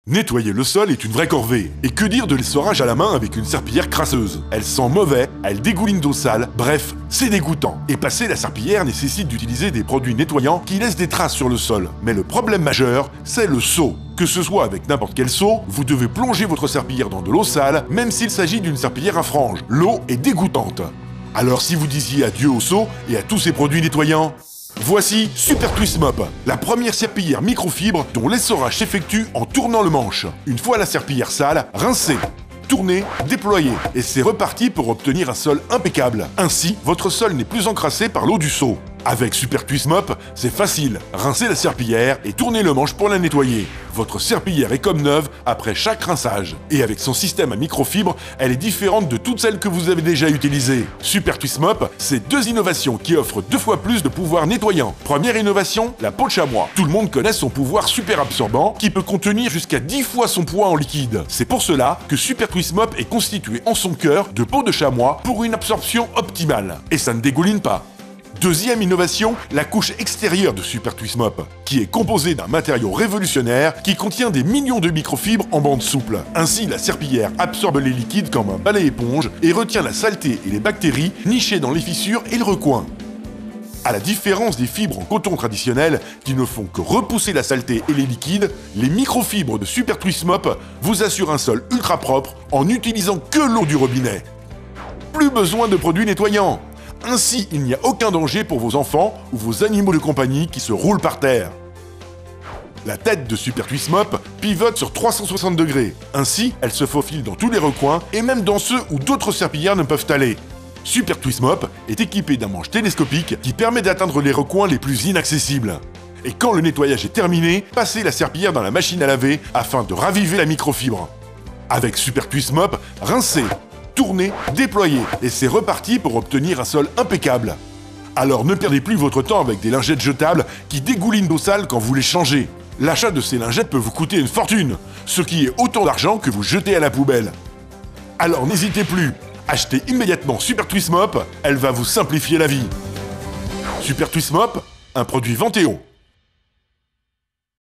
Nettoyer le sol est une vraie corvée. Et que dire de l'essorage à la main avec une serpillière crasseuse? Elle sent mauvais, elle dégouline d'eau sale, bref, c'est dégoûtant. Et passer la serpillière nécessite d'utiliser des produits nettoyants qui laissent des traces sur le sol. Mais le problème majeur, c'est le seau. Que ce soit avec n'importe quel seau, vous devez plonger votre serpillière dans de l'eau sale, même s'il s'agit d'une serpillière à franges. L'eau est dégoûtante. Alors si vous disiez adieu au seau et à tous ces produits nettoyants, voici Super Twist Mop, la première serpillière microfibre dont l'essorage s'effectue en tournant le manche. Une fois la serpillière sale, rincez, tournez, déployez, et c'est reparti pour obtenir un sol impeccable. Ainsi, votre sol n'est plus encrassé par l'eau du seau. Avec Super Twist Mop, c'est facile. Rincez la serpillière et tournez le manche pour la nettoyer. Votre serpillière est comme neuve après chaque rinçage. Et avec son système à microfibre, elle est différente de toutes celles que vous avez déjà utilisées. Super Twist Mop, c'est deux innovations qui offrent 2 fois plus de pouvoir nettoyant. Première innovation, la peau de chamois. Tout le monde connaît son pouvoir super absorbant qui peut contenir jusqu'à 10 fois son poids en liquide. C'est pour cela que Super Twist Mop est constitué en son cœur de peau de chamois pour une absorption optimale. Et ça ne dégouline pas. Deuxième innovation, la couche extérieure de Super Twist Mop, qui est composée d'un matériau révolutionnaire qui contient des millions de microfibres en bande souple. Ainsi, la serpillière absorbe les liquides comme un balai éponge et retient la saleté et les bactéries nichées dans les fissures et le recoin. À la différence des fibres en coton traditionnel qui ne font que repousser la saleté et les liquides, les microfibres de Super Twist Mop vous assurent un sol ultra propre en n'utilisant que l'eau du robinet. Plus besoin de produits nettoyants. Ainsi, il n'y a aucun danger pour vos enfants ou vos animaux de compagnie qui se roulent par terre. La tête de Super Twist Mop pivote sur 360 degrés. Ainsi, elle se faufile dans tous les recoins et même dans ceux où d'autres serpillières ne peuvent aller. Super Twist Mop est équipé d'un manche télescopique qui permet d'atteindre les recoins les plus inaccessibles. Et quand le nettoyage est terminé, passez la serpillière dans la machine à laver afin de raviver la microfibre. Avec Super Twist Mop, rincez, tournez, déployez, et c'est reparti pour obtenir un sol impeccable. Alors ne perdez plus votre temps avec des lingettes jetables qui dégoulinent d'eau sale quand vous les changez. L'achat de ces lingettes peut vous coûter une fortune, ce qui est autant d'argent que vous jetez à la poubelle. Alors n'hésitez plus, achetez immédiatement Super Twist Mop, elle va vous simplifier la vie. Super Twist Mop, un produit Venteo.